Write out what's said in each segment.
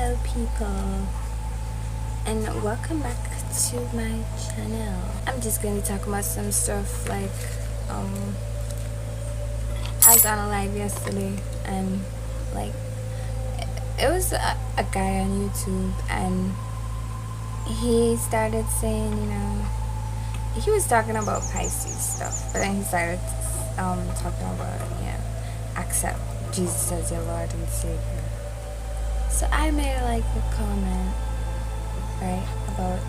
Hello people, and welcome back to my channel. I'm just going to talk about some stuff like I was on a live yesterday, and like it was a guy on YouTube, and he started saying, he was talking about Pisces stuff, but then he started talking about, accept Jesus as your Lord and Savior. So I made like a comment, right, about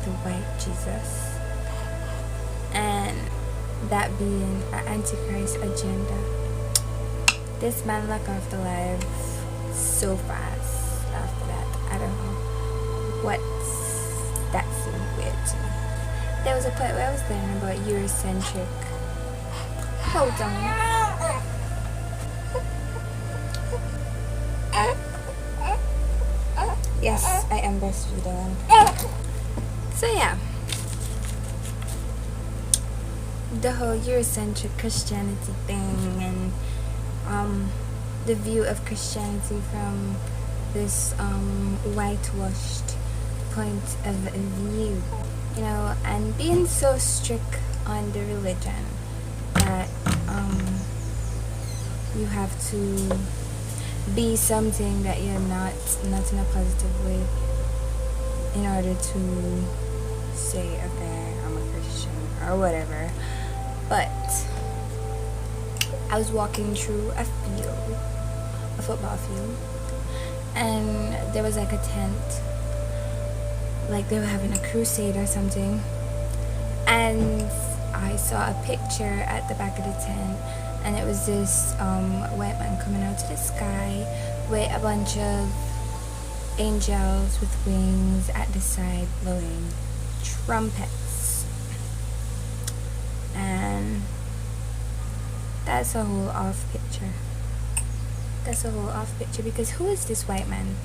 the white Jesus and that being an Antichrist agenda. This man locked off the live so fast after that. I don't know what that seemed weird to me. There was a point where I was learning about Eurocentric. Hold on. Yes, I am breastfeeding. So yeah, the whole Eurocentric Christianity thing, and the view of Christianity from this whitewashed point of view, and being so strict on the religion that you have to be something that you're not in a positive way in order to say, okay, I'm a Christian or whatever. But I was walking through a football field, and there was like a tent, like they were having a crusade or something, and I saw a picture at the back of the tent, and it was this white man coming out to the sky with a bunch of angels with wings at the side blowing trumpets. And that's a whole off picture. Because who is this white man?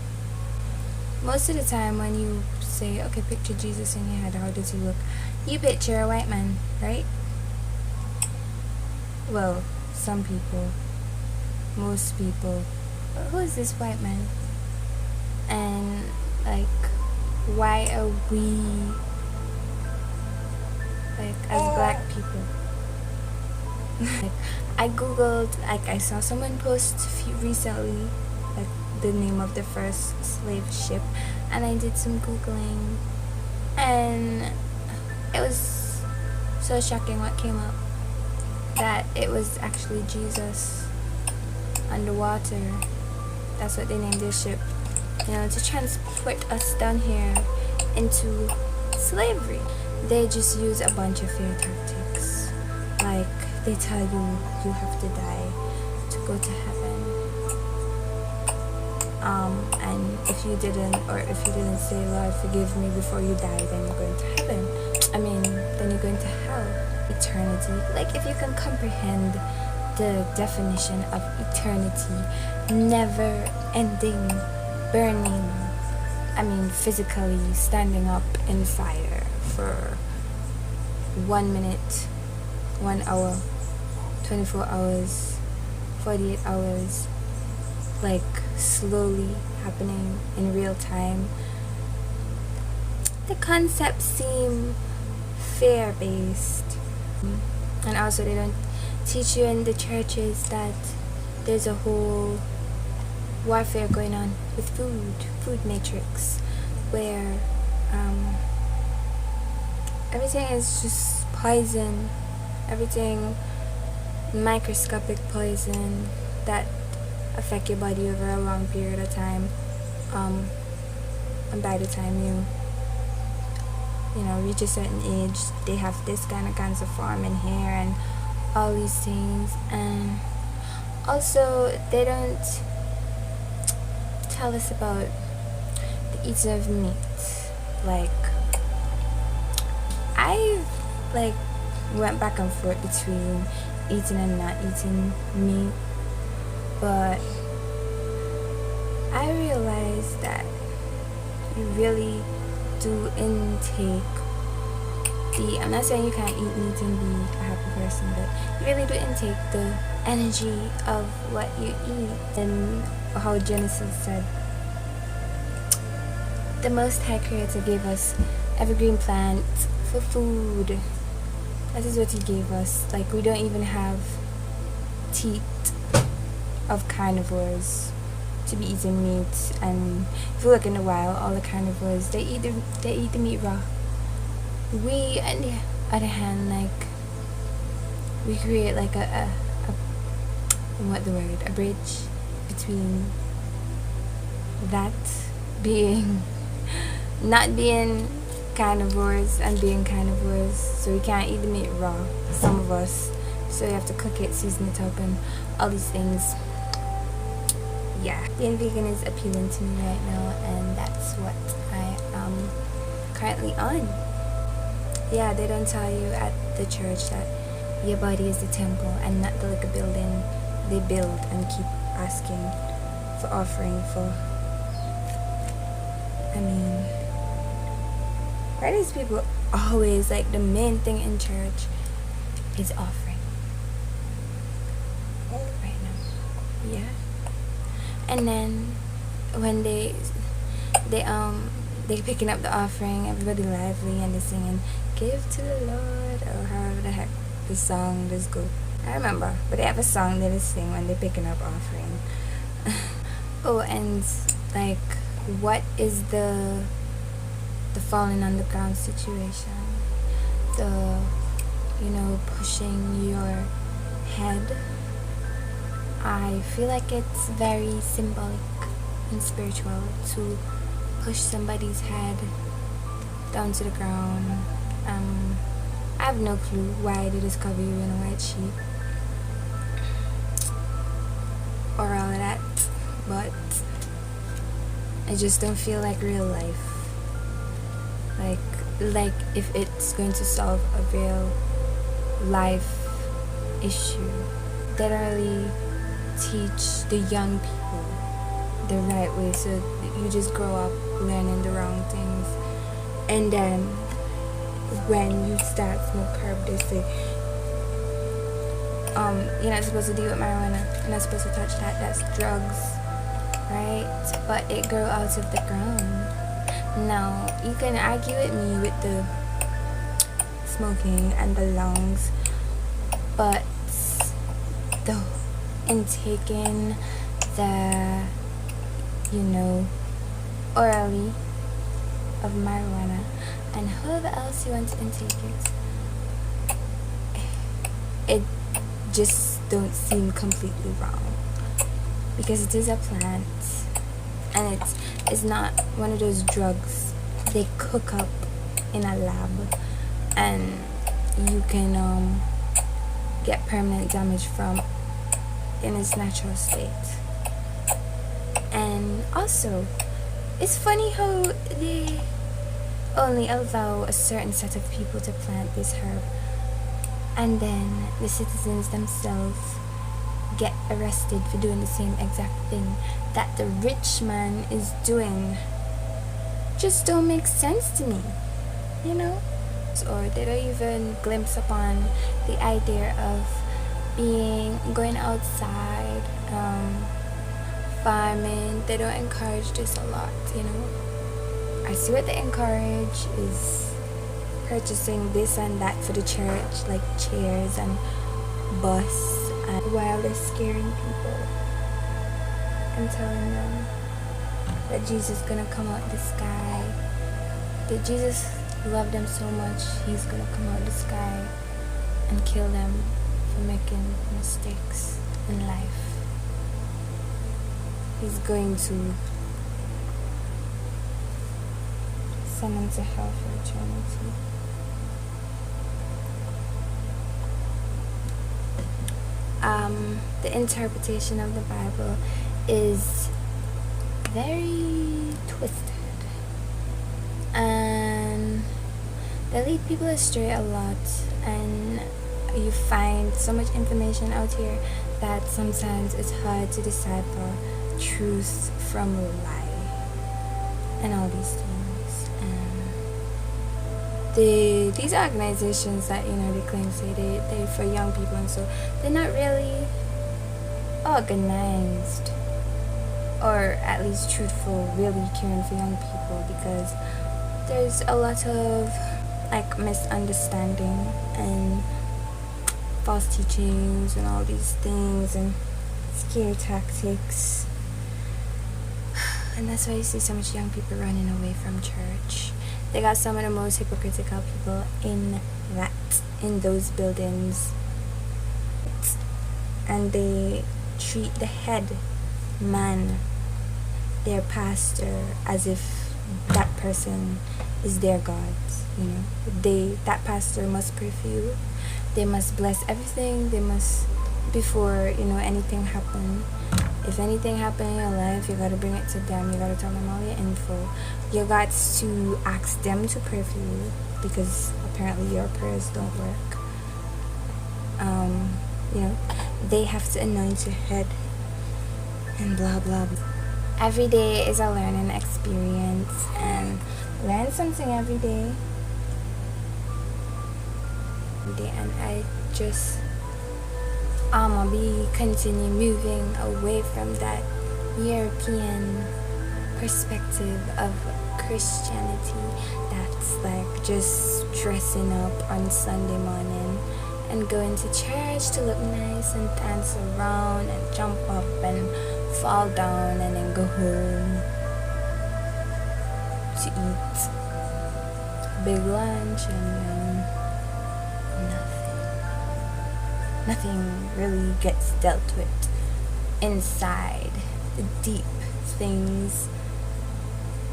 Most of the time when you say, okay, picture Jesus in your head, how does he look? You picture a white man, right? Well, some people, most people. But who is this white man? And like, why are we, like, as black people? Like, I googled, like, I saw someone post recently, like, the name of the first slave ship, and I did some googling, and it was so shocking what came up, that it was actually Jesus underwater. That's what they named their ship, to transport us down here into slavery. They just use a bunch of fear tactics, like they tell you have to die to go to heaven, and if you didn't say, Lord, forgive me before you die, then you're going to heaven. Then you're going to hell. Eternity, like, if you can comprehend the definition of eternity, never ending, burning, physically standing up in fire for 1 minute, 1 hour, 24 hours, 48 hours, like slowly happening in real time. The concepts seem fear-based, and also they don't teach you in the churches that there's a whole warfare going on with food matrix, where everything is just poison, everything microscopic poison that affect your body over a long period of time, and by the time you reach a certain age, they have this kind of cancer forming here and all these things. And also they don't tell us about the eating of meat. Like, I went back and forth between eating and not eating meat, but I realized that you really do intake I'm not saying you can't eat meat and be a happy person, but you really do intake the energy of what you eat. And how Genesis said the Most High Creator gave us evergreen plants for food. That is what He gave us. Like, we don't even have teeth of carnivores to be eating meat. And if you look in the wild, all the carnivores, they eat the meat raw. We, on the other hand, like, we create like a bridge between that being not being carnivores and being carnivores. So we can't eat the meat raw, some of us, so we have to cook it, season it up, and all these things. Yeah, being vegan is appealing to me right now, and that's what I am currently on. Yeah, they don't tell you at the church that your body is the temple and not the liquor building they build and keep asking for offering for. I mean, why are these people always like the main thing in church is offering? Right now. Yeah. And then when they picking up the offering, everybody lively and they're singing "Give to the Lord" or however the heck the song does go. I remember, but they have a song they just sing when they're picking up offering. Oh, and like, what is the falling on the ground situation? The, pushing your head. I feel like it's very symbolic and spiritual to push somebody's head down to the ground. I have no clue why they just cover you in a white sheet or all of that, but I just don't feel like real life. Like if it's going to solve a real life issue, they don't really teach the young people the right way, so you just grow up learning the wrong things, and then when you start smoke herb, they say you're not supposed to deal with marijuana, you're not supposed to touch that's drugs, right? But it grew out of the ground. Now you can argue with me with the smoking and the lungs, but in taking the orally of marijuana and however else you want to intake it just don't seem completely wrong, because it is a plant and it's not one of those drugs they cook up in a lab and you can get permanent damage from in its natural state. And also, it's funny how they only allow a certain set of people to plant this herb, and then the citizens themselves get arrested for doing the same exact thing that the rich man is doing. Just don't make sense to me, or they don't even glimpse upon the idea of going outside, farming. They don't encourage this a lot. I see what they encourage is purchasing this and that for the church, like chairs and bus, and while they're scaring people and telling them that Jesus is gonna come out the sky, that Jesus loved them so much he's gonna come out the sky and kill them for making mistakes in life. He's going to send them to hell for eternity. The interpretation of the Bible is very twisted, and they lead people astray a lot, and you find so much information out here that sometimes it's hard to decipher truth from lie and all these things. And these organizations that they claim say they for young people, and so they're not really organized or at least truthful, really caring for young people, because there's a lot of like misunderstanding and false teachings and all these things and scare tactics. And that's why you see so much young people running away from church. They got some of the most hypocritical people in those buildings, and they treat the head man, their pastor, as if that person is their god. That pastor must pray for you. They must bless everything. They must, before anything happen. If anything happen in your life, you gotta bring it to them. You gotta tell them all your info. You got to ask them to pray for you, because apparently your prayers don't work. They have to anoint your head and blah blah blah. Every day is a learning experience, and learn something every day. And I just be continue moving away from that European perspective of Christianity that's like just dressing up on Sunday morning and going to church to look nice and dance around and jump up and fall down and then go home to eat big lunch and nothing really gets dealt with inside the deep things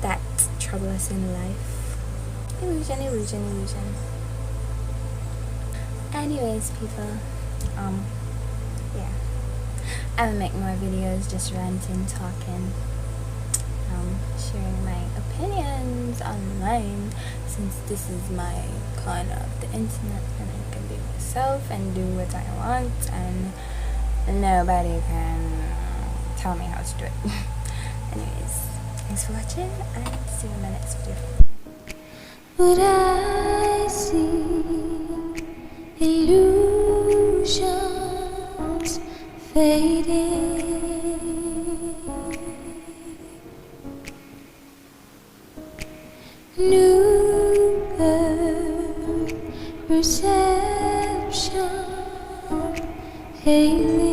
that trouble us in life. Illusion. Anyways, people, yeah, I will make more videos just ranting, talking, sharing my opinions online, since this is my corner of the internet and I can be myself and do what I want and nobody can tell me how to do it. Anyways, thanks for watching and see you in my next video. Would I see illusions fading? New perception hailing.